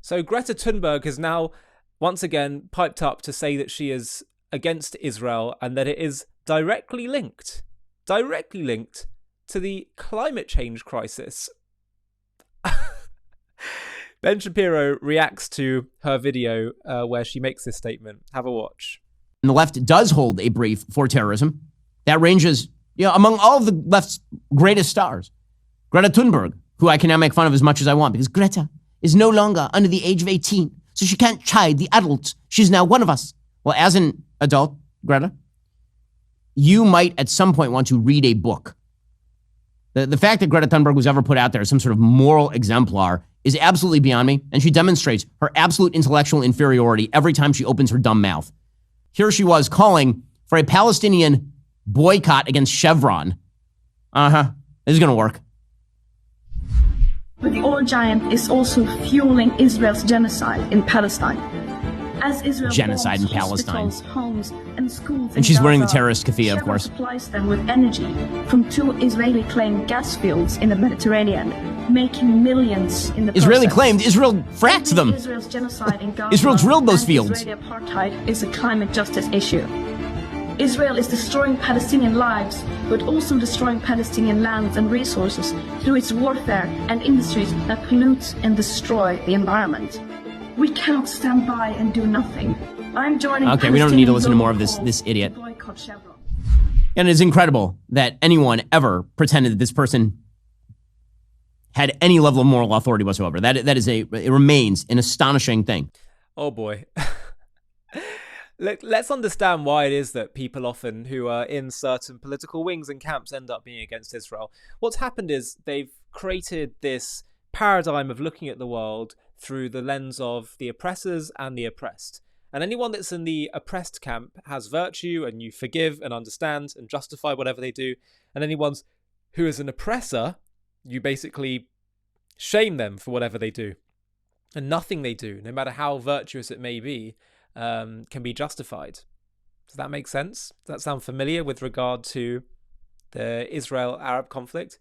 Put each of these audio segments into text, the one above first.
So Greta Thunberg has now once again piped up to say that she is against Israel and that it is directly linked to the climate change crisis. Ben Shapiro reacts to her video where she makes this statement. Have a watch. And the left does hold a brief for terrorism that ranges, among all of the left's greatest stars. Greta Thunberg, who I can now make fun of as much as I want, because Greta is no longer under the age of 18, so she can't chide the adults. She's now one of us. Well, as an adult, Greta, you might at some point want to read a book. The fact that Greta Thunberg was ever put out there as some sort of moral exemplar is absolutely beyond me, and she demonstrates her absolute intellectual inferiority every time she opens her dumb mouth. Here she was calling for a Palestinian boycott against Chevron. This is going to work. But the oil giant is also fueling Israel's genocide in Palestine. As Israel genocide in Palestine. Homes, and schools and she's Gaza, wearing the terrorist keffiyeh, of course. Supplies them with energy from 2 Israeli-claimed gas fields in the Mediterranean, making millions in the Israeli process. claimed Israel fracked them. Israel's genocide in Gaza Israel drilled those and fields. Israeli apartheid is a climate justice issue. Israel is destroying Palestinian lives, but also destroying Palestinian lands and resources through its warfare and industries that pollute and destroy the environment. We cannot stand by and do nothing. I'm joining. Okay, we don't need to listen to more of this idiot. And it is incredible that anyone ever pretended that this person had any level of moral authority whatsoever. It remains an astonishing thing. Oh boy. Let's understand why it is that people often who are in certain political wings and camps end up being against Israel. What's happened is they've created this paradigm of looking at the world through the lens of the oppressors and the oppressed. And anyone that's in the oppressed camp has virtue, and you forgive and understand and justify whatever they do. And anyone who is an oppressor, you basically shame them for whatever they do. And nothing they do, no matter how virtuous it may be, can be justified. Does that make sense? Does that sound familiar with regard to the Israel-Arab conflict?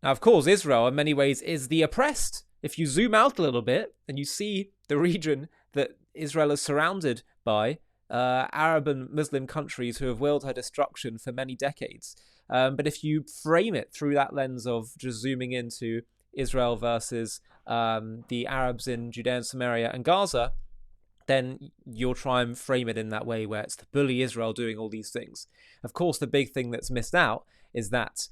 Now, of course, Israel in many ways is the oppressed. If you zoom out a little bit and you see the region that Israel is surrounded by, Arab and Muslim countries who have willed her destruction for many decades. But if you frame it through that lens of just zooming into Israel versus the Arabs in Judea and Samaria and Gaza, then you'll try and frame it in that way where it's the bully Israel doing all these things. Of course, the big thing that's missed out is that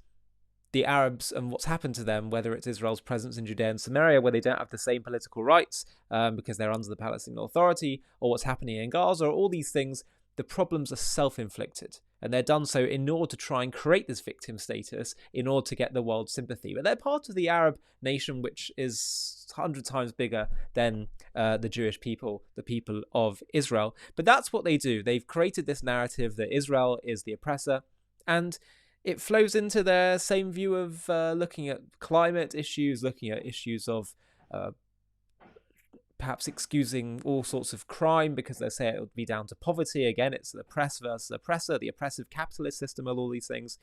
the Arabs and what's happened to them, whether it's Israel's presence in Judea and Samaria, where they don't have the same political rights because they're under the Palestinian Authority, or what's happening in Gaza, or all these things, the problems are self-inflicted. And they're done so in order to try and create this victim status in order to get the world's sympathy. But they're part of the Arab nation, which is 100 times bigger than the Jewish people, the people of Israel. But that's what they do. They've created this narrative that Israel is the oppressor, and it flows into their same view of looking at climate issues, looking at issues of perhaps excusing all sorts of crime because they say it would be down to poverty. Again, it's the oppressed versus oppressor, the oppressive capitalist system, and all these things.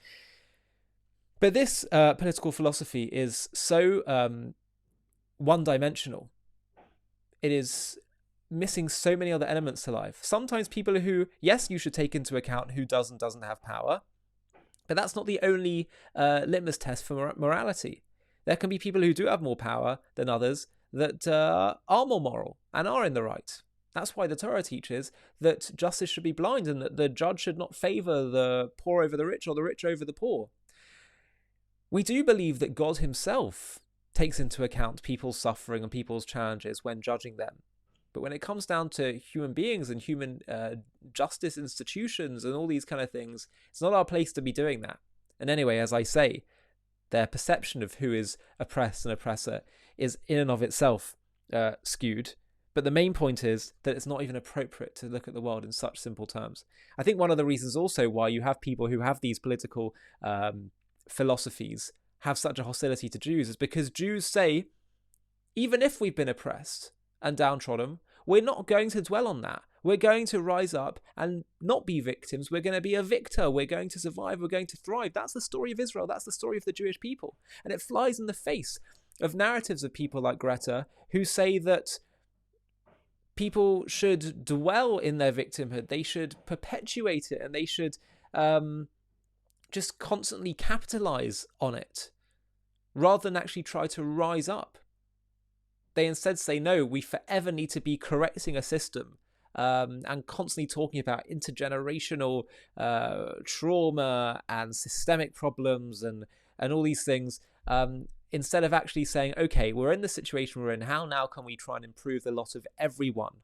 But this political philosophy is so one-dimensional. It is missing so many other elements to life. Sometimes people who, yes, you should take into account who does and doesn't have power, but that's not the only litmus test for morality. There can be people who do have more power than others that are more moral and are in the right. That's why the Torah teaches that justice should be blind and that the judge should not favor the poor over the rich or the rich over the poor. We do believe that God himself takes into account people's suffering and people's challenges when judging them. But when it comes down to human beings and human justice institutions and all these kind of things, it's not our place to be doing that. And anyway, as I say, their perception of who is oppressed and oppressor is in and of itself skewed. But the main point is that it's not even appropriate to look at the world in such simple terms. I think one of the reasons also why you have people who have these political philosophies have such a hostility to Jews is because Jews say, even if we've been oppressed and downtrodden, we're not going to dwell on that. We're going to rise up and not be victims. We're going to be a victor. We're going to survive. We're going to thrive. That's the story of Israel. That's the story of the Jewish people. And it flies in the face of narratives of people like Greta who say that people should dwell in their victimhood. They should perpetuate it, and they should just constantly capitalize on it rather than actually try to rise up. They instead say, no, we forever need to be correcting a system and constantly talking about intergenerational trauma and systemic problems and all these things, instead of actually saying, okay, we're in the situation we're in. How now can we try and improve the lot of everyone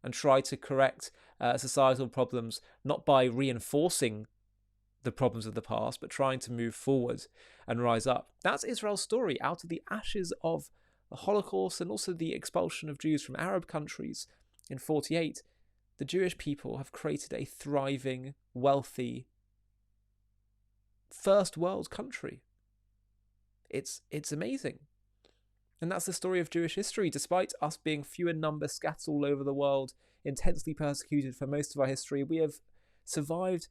and try to correct societal problems, not by reinforcing the problems of the past, but trying to move forward and rise up. That's Israel's story. Out of the ashes of the Holocaust and also the expulsion of Jews from Arab countries in 1948, the Jewish people have created a thriving, wealthy, first world country. It's amazing. And that's the story of Jewish history. Despite us being few in number, scattered all over the world, intensely persecuted for most of our history, we have survived.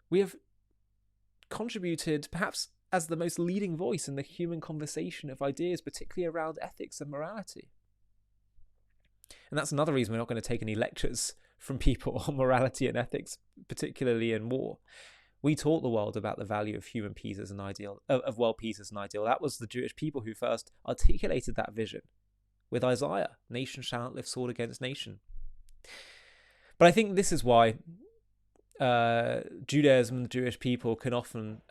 We have contributed, perhaps as the most leading voice in the human conversation of ideas, particularly around ethics and morality. And that's another reason we're not going to take any lectures from people on morality and ethics, particularly in war. We taught the world about the value of human peace as an ideal, of world peace as an ideal. That was the Jewish people who first articulated that vision with Isaiah. Nation shall not lift sword against nation. But I think this is why Judaism and the Jewish people can often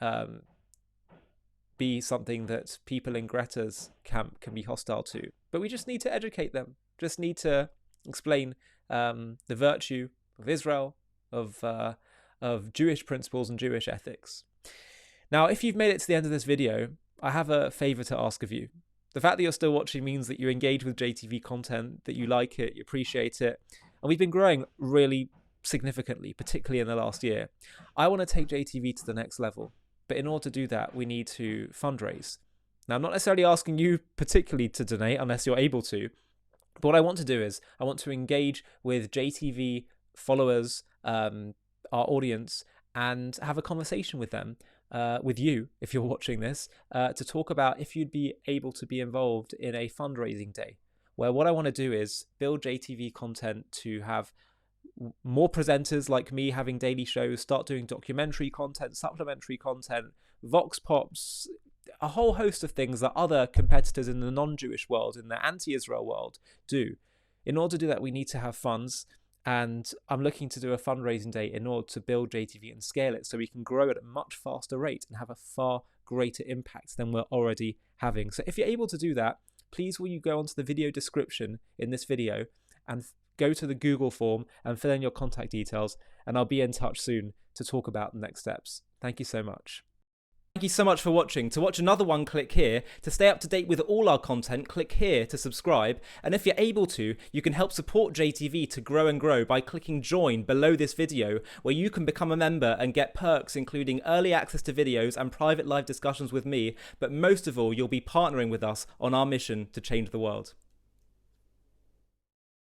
be something that people in Greta's camp can be hostile to. But we just need to educate them, just need to explain the virtue of Israel, of Jewish principles and Jewish ethics. Now, if you've made it to the end of this video, I have a favour to ask of you. The fact that you're still watching means that you engage with JTV content, that you like it, you appreciate it. And we've been growing really significantly, particularly in the last year. I want to take JTV to the next level. But in order to do that, we need to fundraise. Now, I'm not necessarily asking you particularly to donate unless you're able to. But what I want to do is I want to engage with JTV followers, our audience, and have a conversation with them, with you, if you're watching this, to talk about if you'd be able to be involved in a fundraising day, where what I want to do is build JTV content to have more presenters like me having daily shows, start doing documentary content, supplementary content, vox pops, a whole host of things that other competitors in the non-Jewish world, in the anti-Israel world, do. In order to do that, we need to have funds. And I'm looking to do a fundraising day in order to build JTV and scale it so we can grow it at a much faster rate and have a far greater impact than we're already having. So if you're able to do that, please will you go onto the video description in this video and go to the Google form and fill in your contact details, and I'll be in touch soon to talk about the next steps. Thank you so much. Thank you so much for watching. To watch another one, click here. To stay up to date with all our content, click here to subscribe. And if you're able to, you can help support JTV to grow and grow by clicking join below this video, where you can become a member and get perks including early access to videos and private live discussions with me. But most of all, you'll be partnering with us on our mission to change the world.